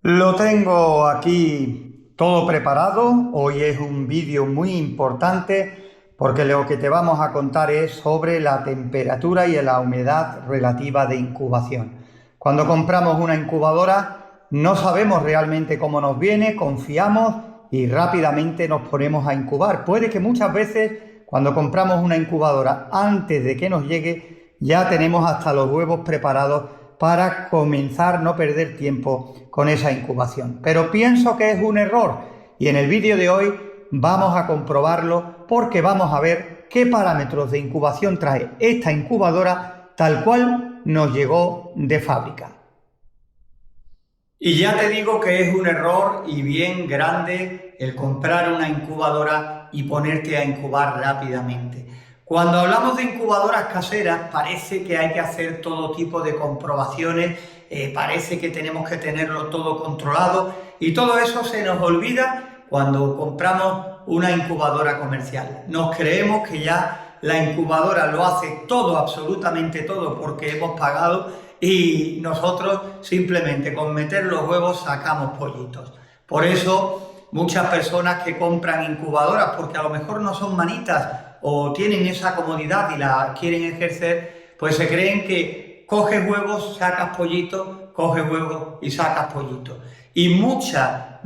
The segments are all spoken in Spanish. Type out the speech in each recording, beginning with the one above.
Lo tengo aquí todo preparado. Hoy es un vídeo muy importante porque lo que te vamos a contar es sobre la temperatura y la humedad relativa de incubación. Cuando compramos una incubadora no sabemos realmente cómo nos viene, confiamos y rápidamente nos ponemos a incubar. Puede que muchas veces cuando compramos una incubadora antes de que nos llegue ya tenemos hasta los huevos preparados para comenzar a no perder tiempo con esa incubación. Pero pienso que es un error y en el vídeo de hoy vamos a comprobarlo porque vamos a ver qué parámetros de incubación trae esta incubadora tal cual nos llegó de fábrica. Y ya te digo que es un error y bien grande el comprar una incubadora y ponerte a incubar rápidamente. Cuando hablamos de incubadoras caseras parece que hay que hacer todo tipo de comprobaciones, parece que tenemos que tenerlo todo controlado y todo eso se nos olvida cuando compramos una incubadora comercial. Nos creemos que ya la incubadora lo hace todo, absolutamente todo, porque hemos pagado y nosotros simplemente con meter los huevos sacamos pollitos. Por eso muchas personas que compran incubadoras porque a lo mejor no son manitas o tienen esa comodidad y la quieren ejercer, pues se creen que coges huevos, sacas pollitos, coges huevos y sacas pollitos. Y mucha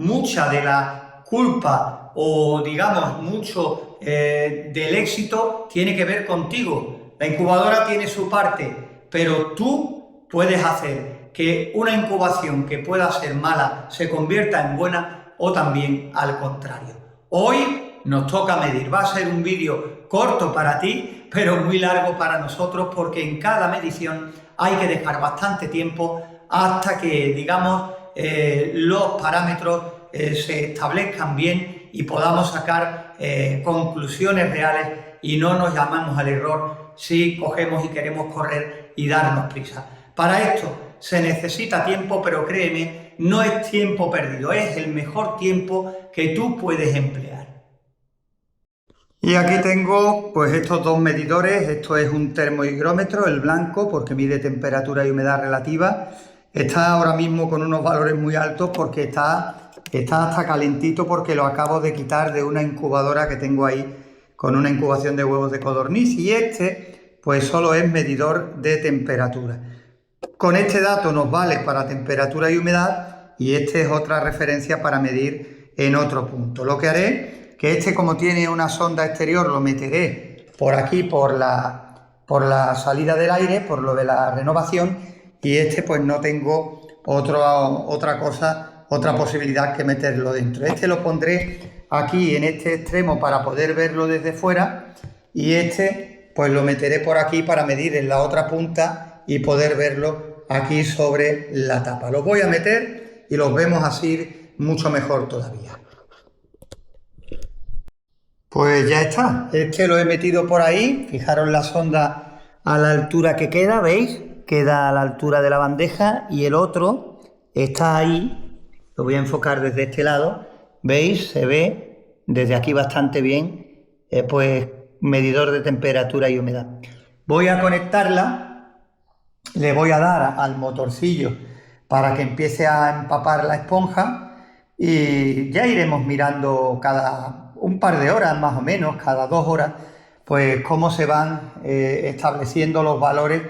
de la culpa o digamos mucho del éxito tiene que ver contigo. La incubadora tiene su parte, pero tú puedes hacer que una incubación que pueda ser mala se convierta en buena o también al contrario. Hoy nos toca medir. Va a ser un vídeo corto para ti, pero muy largo para nosotros porque en cada medición hay que dejar bastante tiempo hasta que, digamos, los parámetros se establezcan bien y podamos sacar conclusiones reales y no nos llamamos al error si cogemos y queremos correr y darnos prisa. Para esto se necesita tiempo, pero créeme, no es tiempo perdido, es el mejor tiempo que tú puedes emplear. Y aquí tengo pues estos dos medidores. Esto es un termohigrómetro, el blanco, porque mide temperatura y humedad relativa. Está ahora mismo con unos valores muy altos porque está hasta calentito porque lo acabo de quitar de una incubadora que tengo ahí con una incubación de huevos de codorniz, y este pues solo es medidor de temperatura. Con este dato nos vale para temperatura y humedad y este es otra referencia para medir en otro punto. Lo que haré que este, como tiene una sonda exterior, lo meteré por aquí, por la salida del aire, por lo de la renovación, y este pues no tengo otra posibilidad que meterlo dentro. Este lo pondré aquí en este extremo para poder verlo desde fuera y este pues lo meteré por aquí para medir en la otra punta y poder verlo aquí sobre la tapa. Los voy a meter y los vemos así mucho mejor todavía. Pues ya está, este lo he metido por ahí. Fijaros la sonda a la altura que queda, ¿veis? Queda a la altura de la bandeja y el otro está ahí. Lo voy a enfocar desde este lado, ¿veis? Se ve desde aquí bastante bien, pues medidor de temperatura y humedad. Voy a conectarla, le voy a dar al motorcillo para que empiece a empapar la esponja y ya iremos mirando cada un par de horas más o menos, cada 2 horas, pues cómo se van estableciendo los valores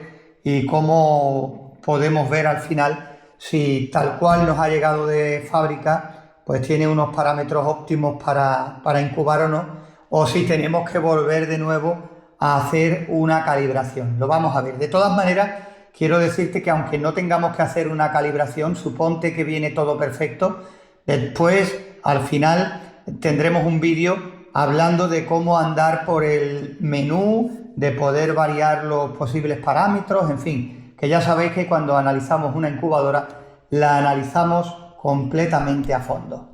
y cómo podemos ver al final si tal cual nos ha llegado de fábrica, pues tiene unos parámetros óptimos para incubar o no, o si tenemos que volver de nuevo a hacer una calibración. Lo vamos a ver. De todas maneras, quiero decirte que aunque no tengamos que hacer una calibración, suponte que viene todo perfecto, después, al final, tendremos un vídeo hablando de cómo andar por el menú, de poder variar los posibles parámetros, en fin, que ya sabéis que cuando analizamos una incubadora la analizamos completamente a fondo.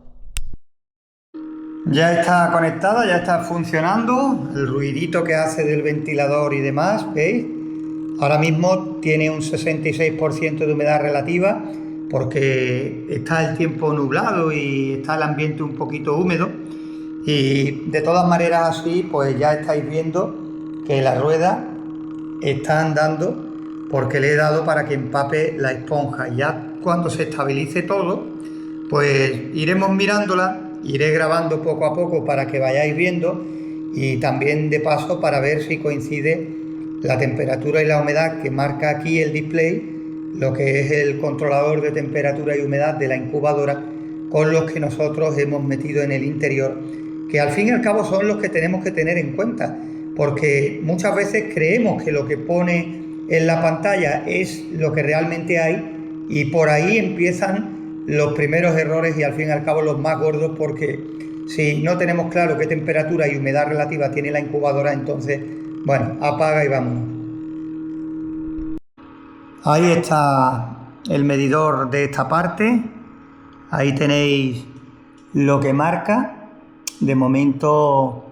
Ya está conectada, ya está funcionando, el ruidito que hace del ventilador y demás, ¿veis? Ahora mismo tiene un 66% de humedad relativa porque está el tiempo nublado y está el ambiente un poquito húmedo, y de todas maneras así pues ya estáis viendo que la rueda está andando porque le he dado para que empape la esponja. Ya cuando se estabilice todo pues iremos mirándola, iré grabando poco a poco para que vayáis viendo y también de paso para ver si coincide la temperatura y la humedad que marca aquí el display, lo que es el controlador de temperatura y humedad de la incubadora, con los que nosotros hemos metido en el interior, que al fin y al cabo son los que tenemos que tener en cuenta, porque muchas veces creemos que lo que pone en la pantalla es lo que realmente hay y por ahí empiezan los primeros errores y al fin y al cabo los más gordos, porque si no tenemos claro qué temperatura y humedad relativa tiene la incubadora, entonces, bueno, apaga y vámonos. Ahí está el medidor de esta parte, ahí tenéis lo que marca. De momento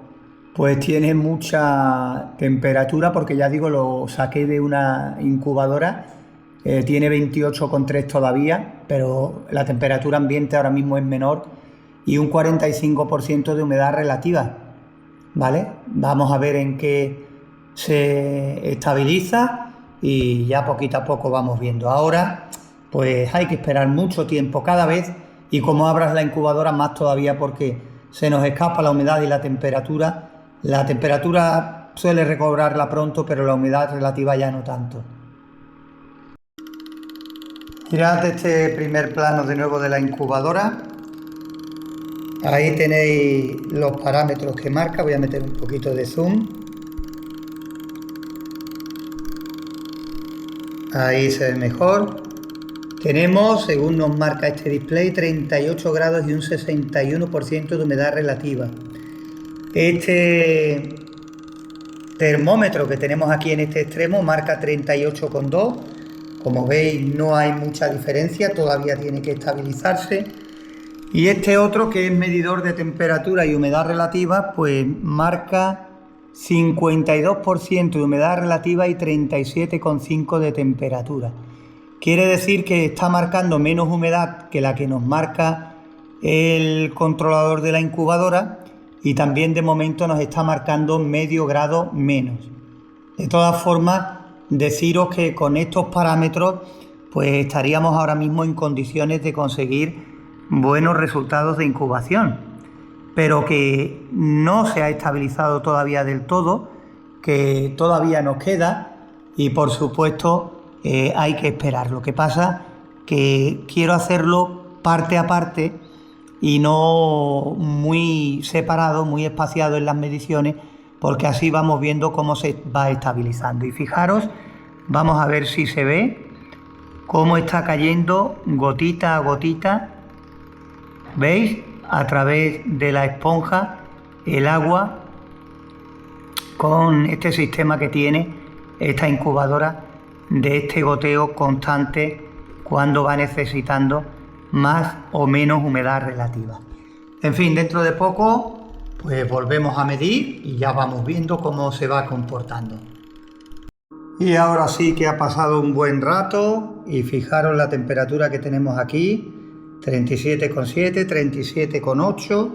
pues tiene mucha temperatura porque ya digo, lo saqué de una incubadora, tiene 28,3 todavía, pero la temperatura ambiente ahora mismo es menor y un 45% de humedad relativa, ¿vale? Vamos a ver en qué se estabiliza y ya poquito a poco vamos viendo. Ahora pues hay que esperar mucho tiempo cada vez y como abras la incubadora más todavía porque se nos escapa la humedad y la temperatura. La temperatura suele recobrarla pronto, pero la humedad relativa ya no tanto. Mirad este primer plano de nuevo de la incubadora. Ahí tenéis los parámetros que marca. Voy a meter un poquito de zoom. Ahí se ve mejor. Tenemos, según nos marca este display, 38 grados y un 61% de humedad relativa. Este termómetro que tenemos aquí en este extremo marca 38,2. Como veis, no hay mucha diferencia, todavía tiene que estabilizarse. Y este otro, que es medidor de temperatura y humedad relativa, pues marca 52% de humedad relativa y 37,5% de temperatura. Quiere decir que está marcando menos humedad que la que nos marca el controlador de la incubadora y también de momento nos está marcando medio grado menos. De todas formas, deciros que con estos parámetros pues estaríamos ahora mismo en condiciones de conseguir buenos resultados de incubación, pero que no se ha estabilizado todavía del todo, que todavía nos queda y por supuesto hay que esperar. Lo que pasa que quiero hacerlo parte a parte y no muy separado, muy espaciado en las mediciones, porque así vamos viendo cómo se va estabilizando. Y fijaros, vamos a ver si se ve cómo está cayendo gotita a gotita, ¿veis? A través de la esponja el agua con este sistema que tiene esta incubadora de este goteo constante cuando va necesitando más o menos humedad relativa. En fin, dentro de poco pues volvemos a medir y ya vamos viendo cómo se va comportando. Y ahora sí que ha pasado un buen rato y fijaros la temperatura que tenemos aquí, 37,7, 37,8.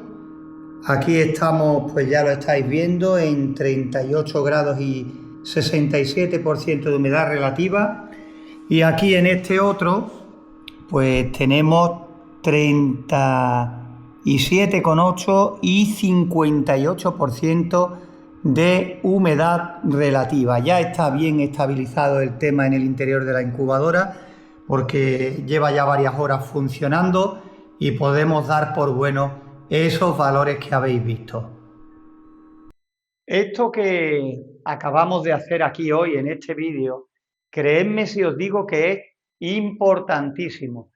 Aquí estamos, pues ya lo estáis viendo, en 38 grados y 67% de humedad relativa. Y aquí en este otro, pues tenemos 37,8 y 58% de humedad relativa. Ya está bien estabilizado el tema en el interior de la incubadora porque lleva ya varias horas funcionando y podemos dar por bueno esos valores que habéis visto. Esto que acabamos de hacer aquí hoy en este vídeo, creedme si os digo que es importantísimo,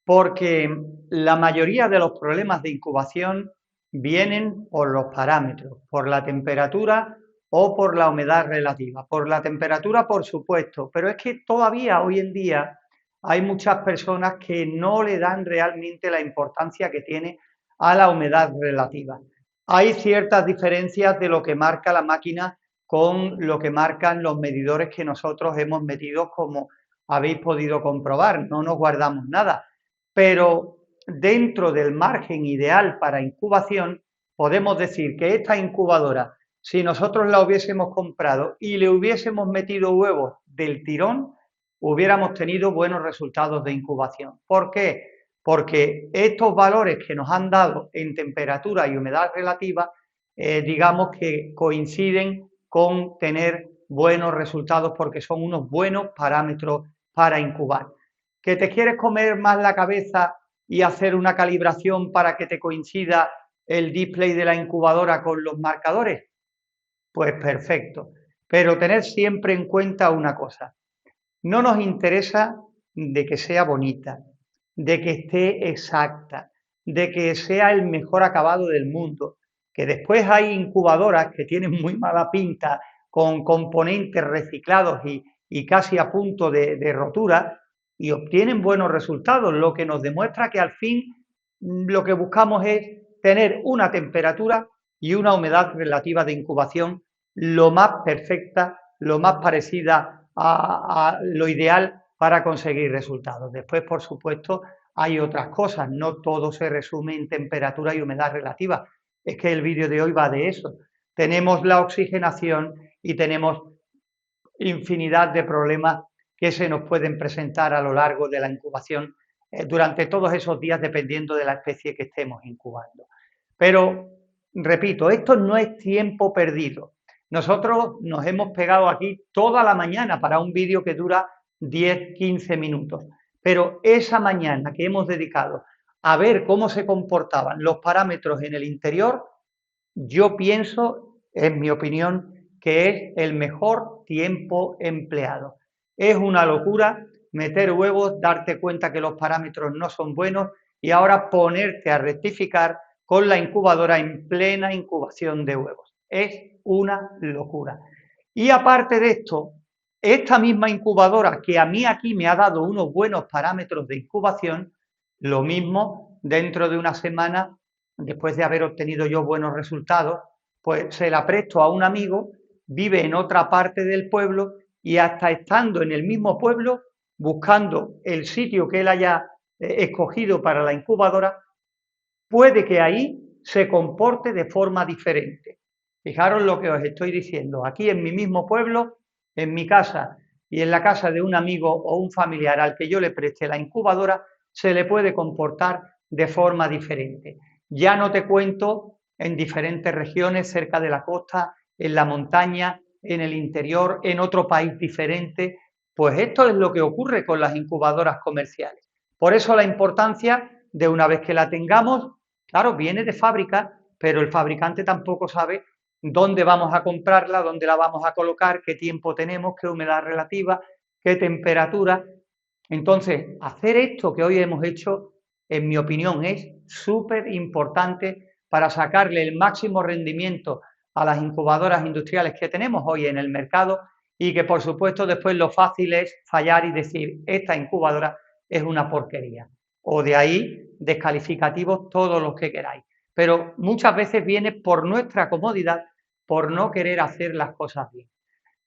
porque la mayoría de los problemas de incubación vienen por los parámetros, por la temperatura o por la humedad relativa. Por la temperatura, por supuesto, pero es que todavía hoy en día hay muchas personas que no le dan realmente la importancia que tiene a la humedad relativa. Hay ciertas diferencias de lo que marca la máquina con lo que marcan los medidores que nosotros hemos metido, como habéis podido comprobar, no nos guardamos nada, pero dentro del margen ideal para incubación podemos decir que esta incubadora, si nosotros la hubiésemos comprado y le hubiésemos metido huevos del tirón, hubiéramos tenido buenos resultados de incubación. ¿Por qué? porque estos valores que nos han dado en temperatura y humedad relativa, digamos que coinciden con tener buenos resultados porque son unos buenos parámetros para incubar. ¿Que te quieres comer más la cabeza y hacer una calibración para que te coincida el display de la incubadora con los marcadores? Pues perfecto, pero tener siempre en cuenta una cosa: no nos interesa de que sea bonita, de que esté exacta, de que sea el mejor acabado del mundo, que después hay incubadoras que tienen muy mala pinta, con componentes reciclados y casi a punto de rotura, y obtienen buenos resultados, lo que nos demuestra que al fin lo que buscamos es tener una temperatura y una humedad relativa de incubación lo más perfecta, lo más parecida a lo ideal para conseguir resultados. Después, por supuesto, hay otras cosas, no todo se resume en temperatura y humedad relativa. Es que el vídeo de hoy va de eso. Tenemos la oxigenación y tenemos infinidad de problemas que se nos pueden presentar a lo largo de la incubación durante todos esos días, dependiendo de la especie que estemos incubando. Pero, repito, esto no es tiempo perdido. Nosotros nos hemos pegado aquí toda la mañana para un vídeo que dura 10-15 minutos, pero esa mañana que hemos dedicado a ver cómo se comportaban los parámetros en el interior, yo pienso, en mi opinión, que es el mejor tiempo empleado. Es una locura meter huevos, darte cuenta que los parámetros no son buenos y ahora ponerte a rectificar con la incubadora en plena incubación de huevos. Es una locura. Y aparte de esto, esta misma incubadora que a mí aquí me ha dado unos buenos parámetros de incubación, lo mismo dentro de una semana, después de haber obtenido yo buenos resultados, pues se la presto a un amigo, vive en otra parte del pueblo y hasta estando en el mismo pueblo, buscando el sitio que él haya escogido para la incubadora, puede que ahí se comporte de forma diferente. Fijaros lo que os estoy diciendo. Aquí en mi mismo pueblo, en mi casa y en la casa de un amigo o un familiar al que yo le preste la incubadora, se le puede comportar de forma diferente. Ya no te cuento en diferentes regiones, cerca de la costa, en la montaña, en el interior, en otro país diferente. Pues esto es lo que ocurre con las incubadoras comerciales. Por eso la importancia de, una vez que la tengamos, claro, viene de fábrica, pero el fabricante tampoco sabe dónde vamos a comprarla, dónde la vamos a colocar, qué tiempo tenemos, qué humedad relativa, qué temperatura. Entonces, hacer esto que hoy hemos hecho, en mi opinión, es súper importante para sacarle el máximo rendimiento a las incubadoras industriales que tenemos hoy en el mercado y que, por supuesto, después lo fácil es fallar y decir, esta incubadora es una porquería. O de ahí, descalificativos todos los que queráis. Pero muchas veces viene por nuestra comodidad, por no querer hacer las cosas bien.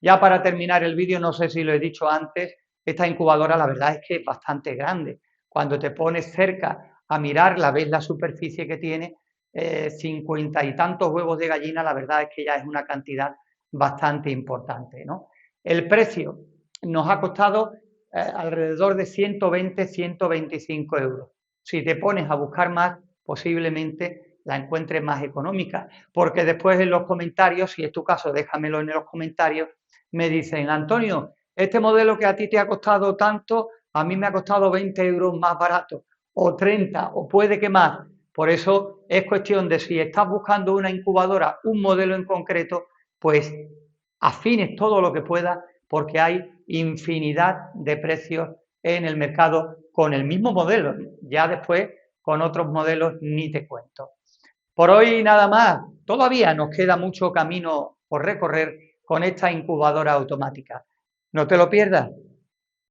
Ya para terminar el vídeo, no sé si lo he dicho antes, esta incubadora la verdad es que es bastante grande. Cuando te pones cerca a mirarla, ves la superficie que tiene, 50 y tantos huevos de gallina, la verdad es que ya es una cantidad bastante importante, ¿no? El precio nos ha costado alrededor de 120-125 euros. Si te pones a buscar más, posiblemente la encuentres más económica, porque después en los comentarios, si es tu caso, déjamelo en los comentarios, me dicen, Antonio, este modelo que a ti te ha costado tanto, a mí me ha costado 20 euros más barato, o 30, o puede que más. Por eso es cuestión de, si estás buscando una incubadora, un modelo en concreto, pues afines todo lo que puedas, porque hay infinidad de precios en el mercado con el mismo modelo. Ya después, con otros modelos, ni te cuento. Por hoy nada más. Todavía nos queda mucho camino por recorrer con esta incubadora automática. No te lo pierdas.